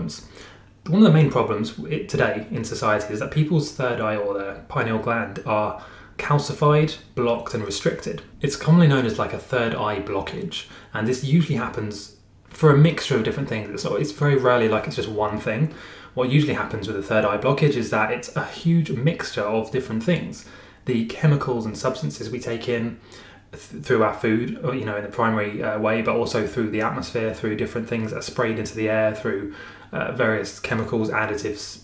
problems. One of the main problems today in society is that people's third eye or their pineal gland are calcified, blocked and restricted. It's commonly known as like a third eye blockage, and this usually happens for a mixture of different things. So it's very rarely like it's just one thing. What usually happens with a third eye blockage is that it's a huge mixture of different things. The chemicals and substances we take in through our food, in the primary way, but also through the atmosphere, through different things that are sprayed into the air, through various chemicals, additives,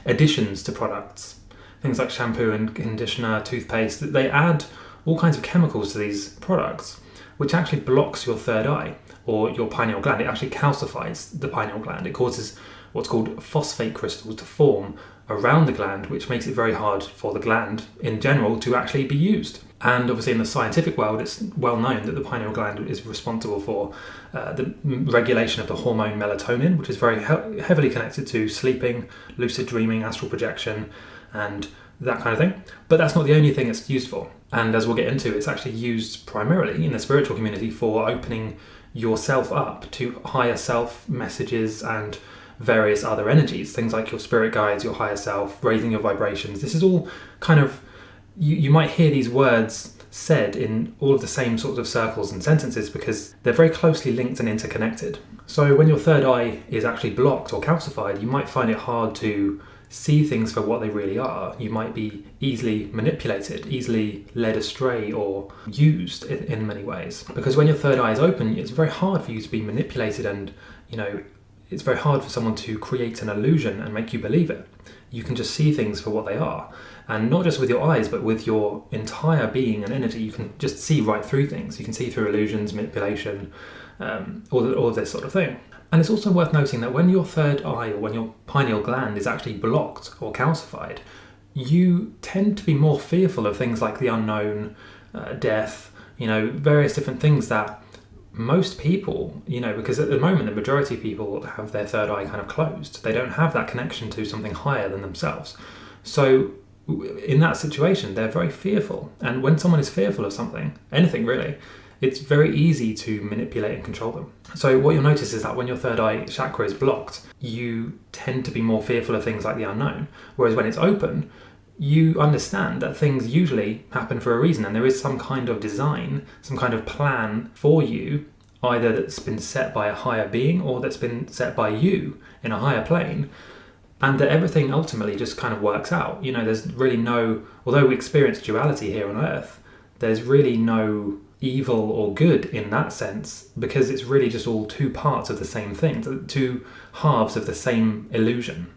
additions to products. Things like shampoo and conditioner, toothpaste, they add all kinds of chemicals to these products, which actually blocks your third eye or your pineal gland. It actually calcifies the pineal gland. It causes what's called phosphate crystals to form around the gland, which makes it very hard for the gland in general to actually be used. And obviously in the scientific world, it's well known that the pineal gland is responsible for the regulation of the hormone melatonin, which is very heavily connected to sleeping, lucid dreaming, astral projection, and that kind of thing. But that's not the only thing it's used for. And as we'll get into, it's actually used primarily in the spiritual community for opening yourself up to higher self messages and various other energies, things like your spirit guides, your higher self, raising your vibrations. This is all kind of, you might hear these words said in all of the same sorts of circles and sentences because they're very closely linked and interconnected. So when your third eye is actually blocked or calcified, you might find it hard to see things for what they really are. You might be easily manipulated, easily led astray or used in many ways. Because when your third eye is open, it's very hard for you to be manipulated, and it's very hard for someone to create an illusion and make you believe it. You can just see things for what they are. And not just with your eyes, but with your entire being and energy, you can just see right through things. You can see through illusions, manipulation, all of this sort of thing. And it's also worth noting that when your third eye or when your pineal gland is actually blocked or calcified, you tend to be more fearful of things like the unknown, death, various different things that most people, because at the moment the majority of people have their third eye kind of closed. They don't have that connection to something higher than themselves. So in that situation, they're very fearful. And when someone is fearful of something, anything really, it's very easy to manipulate and control them. So what you'll notice is that when your third eye chakra is blocked, you tend to be more fearful of things like the unknown. Whereas when it's open, you understand that things usually happen for a reason, and there is some kind of design, some kind of plan for you, either that's been set by a higher being or that's been set by you in a higher plane, and that everything ultimately just kind of works out. There's really although we experience duality here on Earth, there's really no evil or good in that sense, because it's really just all two parts of the same thing, two halves of the same illusion.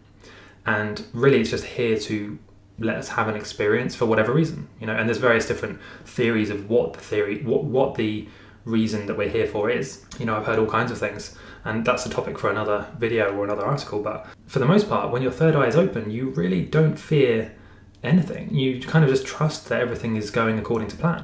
And really it's just here to let us have an experience for whatever reason, and there's various different theories of what the reason that we're here for is. I've heard all kinds of things, and that's a topic for another video or another article. But for the most part, when your third eye is open, you really don't fear anything. You kind of just trust that everything is going according to plan.